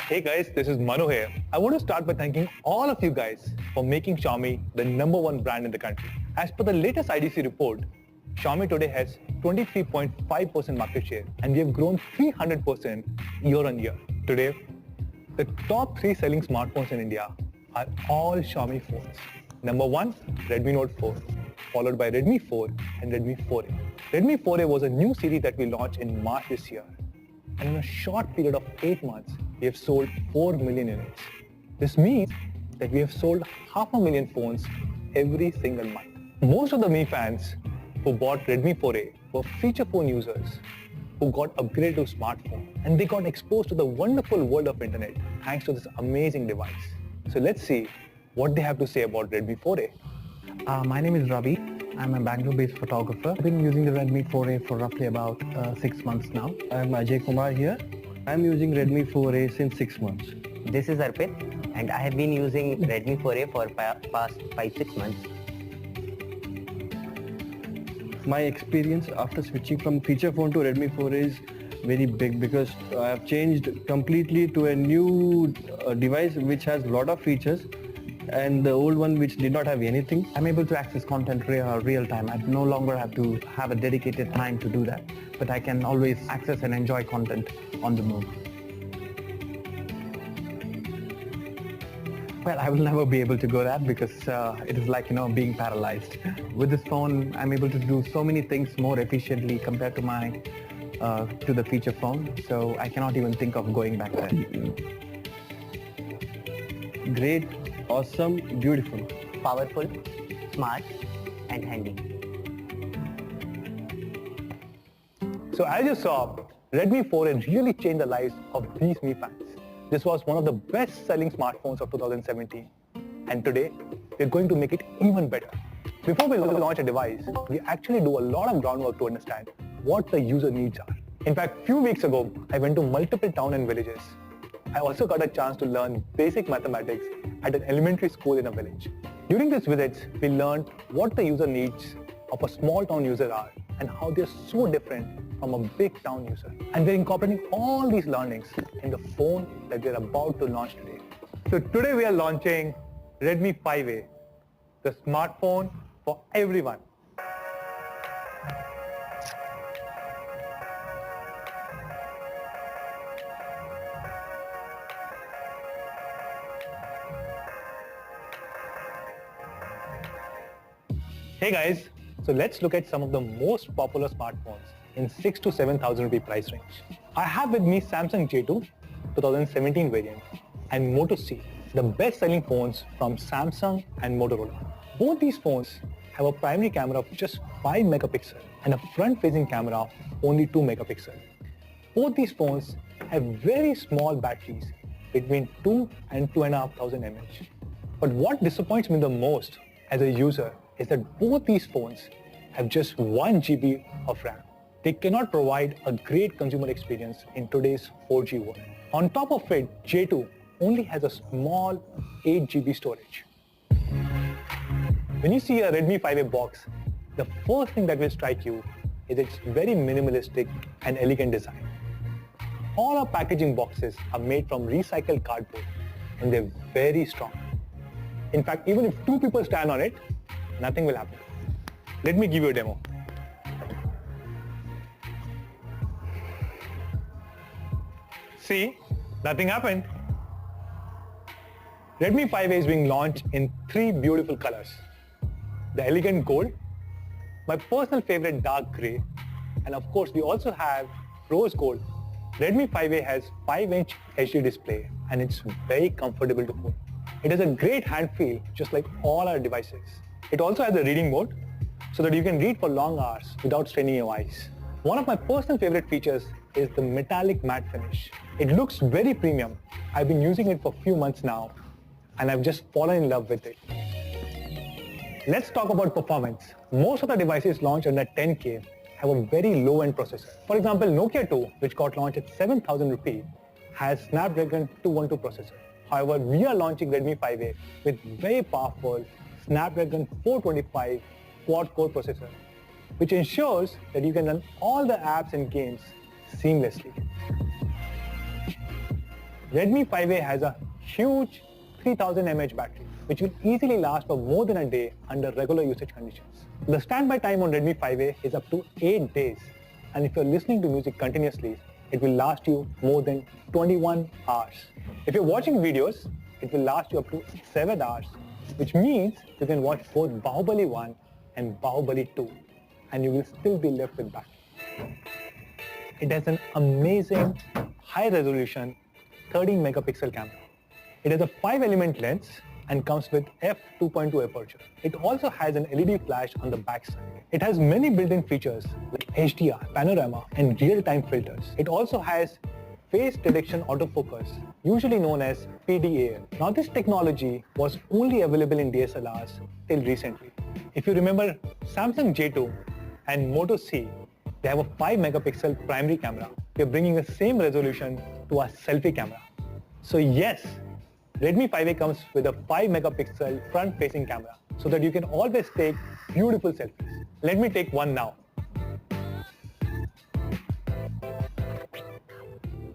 Hey guys, this is Manu here. I want to start by thanking all of you guys for making Xiaomi the #1 brand in the country. As per the latest IDC report, Xiaomi today has 23.5% market share and we have grown 300% year on year. Today, the top 3 selling smartphones in India are all Xiaomi phones. Number 1, Redmi Note 4, followed by Redmi 4 and Redmi 4A. Redmi 4A was a new series that we launched in March this year. And in a short period of 8 months, we have sold 4 million units. This means that we have sold 500,000 phones every single month. Most of the Mi fans who bought Redmi 4A were feature phone users who got upgraded to smartphone and they got exposed to the wonderful world of internet thanks to this amazing device. So let's see what they have to say about Redmi 4A. My name is Ravi. I'm a Bangalore-based photographer. I've been using the Redmi 4A for roughly about 6 months now. I'm Ajay Kumar here. I'm using Redmi 4A since 6 months. This is Arpit and I have been using Redmi 4A for past 5-6 months. My experience after switching from feature phone to Redmi 4A is very big because I have changed completely to a new device which has a lot of features and the old one which did not have anything. I'm able to access content real time. I no longer have to have a dedicated time to do that, but I can always access and enjoy content on the move. Well, I will never be able to go that because it is like, being paralyzed. With this phone, I'm able to do so many things more efficiently compared to to the feature phone. So I cannot even think of going back there. Great, awesome, beautiful. Powerful, smart and handy. So as you saw, Redmi 4A really changed the lives of these Mi fans. This was one of the best-selling smartphones of 2017. And today, we're going to make it even better. Before we launch a device, we actually do a lot of groundwork to understand what the user needs are. In fact, few weeks ago, I went to multiple towns and villages. I also got a chance to learn basic mathematics at an elementary school in a village. During these visits, we learned what the user needs of a small town user are and how they're so different from a big town user. And we're incorporating all these learnings in the phone that we're about to launch today. So today we are launching Redmi 5A, the smartphone for everyone. Hey guys, so let's look at some of the most popular smartphones in 6 to 7,000 rupee price range. I have with me Samsung J2 2017 variant and Moto C, the best-selling phones from Samsung and Motorola. Both these phones have a primary camera of just 5 megapixels and a front-facing camera of only 2 megapixels. Both these phones have very small batteries between 2 and 2,500 mAh. But what disappoints me the most as a user is that both these phones have just 1 GB of RAM. They cannot provide a great consumer experience in today's 4G world. On top of it, J2 only has a small 8 GB storage. When you see a Redmi 5A box, the first thing that will strike you is its very minimalistic and elegant design. All our packaging boxes are made from recycled cardboard and they're very strong. In fact, even if 2 people stand on it, nothing will happen. Let me give you a demo. See, nothing happened. Redmi 5A is being launched in 3 beautiful colors. The elegant gold, my personal favorite dark grey, and of course we also have rose gold. Redmi 5A has 5-inch HD display and it's very comfortable to hold. It has a great hand feel just like all our devices. It also has a reading mode so that you can read for long hours without straining your eyes. One of my personal favorite features is the metallic matte finish. It looks very premium. I've been using it for a few months now and I've just fallen in love with it. Let's talk about performance. Most of the devices launched under 10K have a very low-end processor. For example, Nokia 2, which got launched at 7,000 rupees, has Snapdragon 212 processor. However, we are launching Redmi 5A with very powerful Snapdragon 425 quad-core processor, which ensures that you can run all the apps and games seamlessly. Redmi 5A has a huge 3000 mAh battery, which will easily last for more than a day under regular usage conditions. The standby time on Redmi 5A is up to 8 days, and if you're listening to music continuously, it will last you more than 21 hours. If you're watching videos, it will last you up to 7 hours, which means you can watch both Bahubali 1 and Bahubali 2, and you will still be left with battery. It has an amazing high-resolution 13 megapixel camera. It has a 5-element lens and comes with f2.2 aperture. It also has an LED flash on the back side. It has many built-in features like HDR, panorama, and real-time filters. It also has face detection autofocus, usually known as PDAL. Now this technology was only available in DSLRs till recently. If you remember Samsung J2 and Moto C, they have a 5 megapixel primary camera. We are bringing the same resolution to our selfie camera. So yes, Redmi 5A comes with a 5 megapixel front-facing camera so that you can always take beautiful selfies. Let me take one now.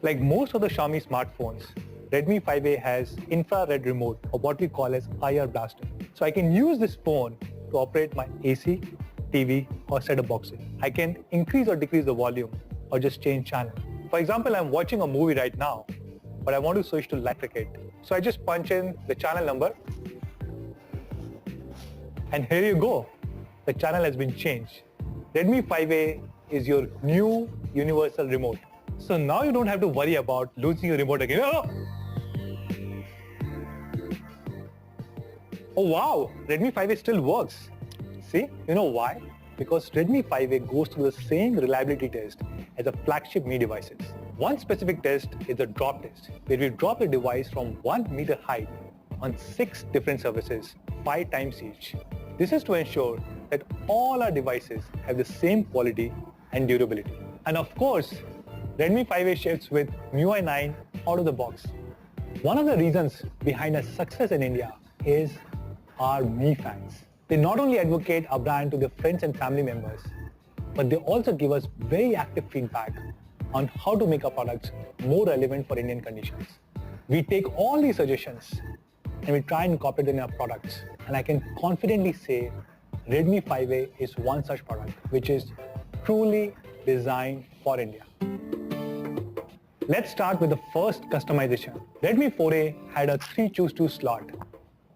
Like most of the Xiaomi smartphones, Redmi 5A has infrared remote, or what we call as IR blaster. So I can use this phone to operate my AC, TV, or set-top boxes. I can increase or decrease the volume or just change channel. For example, I'm watching a movie right now, but I want to switch to live cricket. So I just punch in the channel number, and here you go. The channel has been changed. Redmi 5A is your new universal remote. So now you don't have to worry about losing your remote again. Oh wow, Redmi 5A still works. See, you know why? Because Redmi 5A goes through the same reliability test as the flagship Mi devices. One specific test is the drop test, where we drop the device from 1 meter height on 6 different surfaces, 5 times each. This is to ensure that all our devices have the same quality and durability. And of course, Redmi 5A ships with MIUI 9 out of the box. One of the reasons behind our success in India is our Mi fans. They not only advocate our brand to their friends and family members, but they also give us very active feedback on how to make our products more relevant for Indian conditions. We take all these suggestions and we try and incorporate them in our products. And I can confidently say Redmi 5A is one such product which is truly designed for India. Let's start with the first customization. Redmi 4A had a 3 choose 2 slot,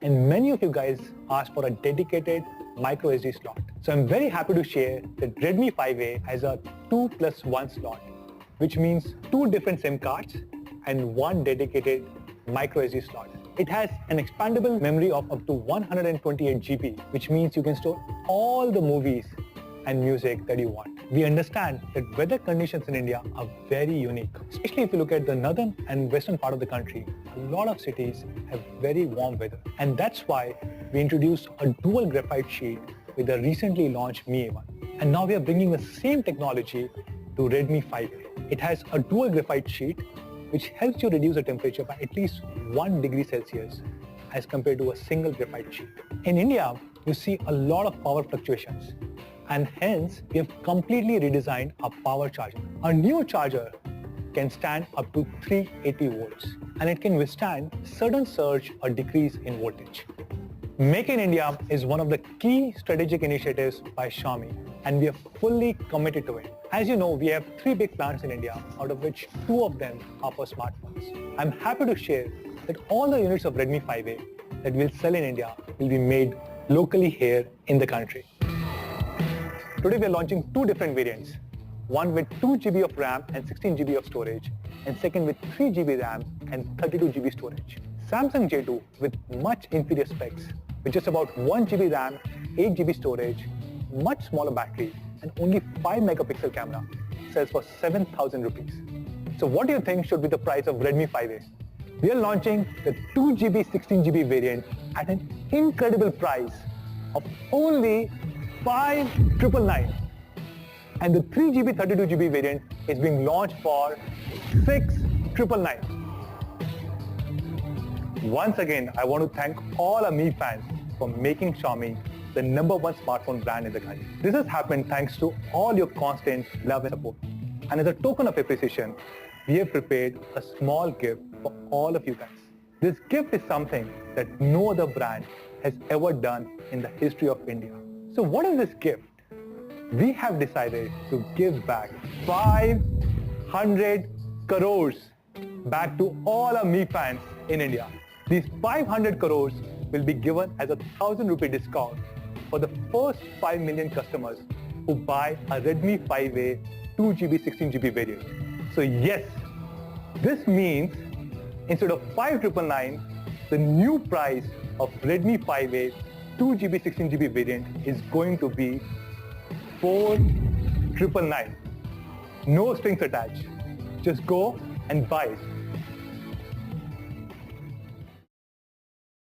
and many of you guys asked for a dedicated micro SD slot. So I'm very happy to share that Redmi 5A has a 2+1 slot, which means 2 different SIM cards and 1 dedicated micro SD slot. It has an expandable memory of up to 128 GB, which means you can store all the movies and music that you want. We understand that weather conditions in India are very unique, especially if you look at the northern and western part of the country. A lot of cities have very warm weather, and that's why we introduced a dual graphite sheet with the recently launched Mi A1. And now we are bringing the same technology to Redmi 5A. It has a dual graphite sheet which helps you reduce the temperature by at least 1 degree Celsius as compared to a single graphite sheet. In India, you see a lot of power fluctuations, and hence we have completely redesigned our power charger. Our new charger can stand up to 380 volts, and it can withstand sudden surge or decrease in voltage. Make in India is one of the key strategic initiatives by Xiaomi, and we are fully committed to it. As you know, we have 3 big plants in India, out of which 2 of them are for smartphones. I'm happy to share that all the units of Redmi 5A that we'll sell in India will be made locally here in the country. Today we are launching 2 different variants, one with 2 GB of RAM and 16 GB of storage, and second with 3 GB RAM and 32 GB storage. Samsung J2 with much inferior specs, with just about 1 GB RAM, 8 GB storage, much smaller battery, and only 5 megapixel camera, sells for 7,000 rupees. So what do you think should be the price of Redmi 5A? We are launching the 2 GB 16 GB variant at an incredible price of only 5,999, and the 3 GB 32 GB variant is being launched for 6,999. Once again, I want to thank all our Mi fans for making Xiaomi the #1 smartphone brand in the country. This has happened thanks to all your constant love and support. And as a token of appreciation, we have prepared a small gift for all of you guys. This gift is something that no other brand has ever done in the history of India. So what is this gift? We have decided to give back 500 crores back to all our Mi fans in India. These 500 crores will be given as a 1,000 rupee discount for the first 5 million customers who buy a Redmi 5A 2GB 16GB variant. So yes, this means instead of 5,999, the new price of Redmi 5A 2GB 16GB variant is going to be 4,999. No strings attached. Just go and buy it.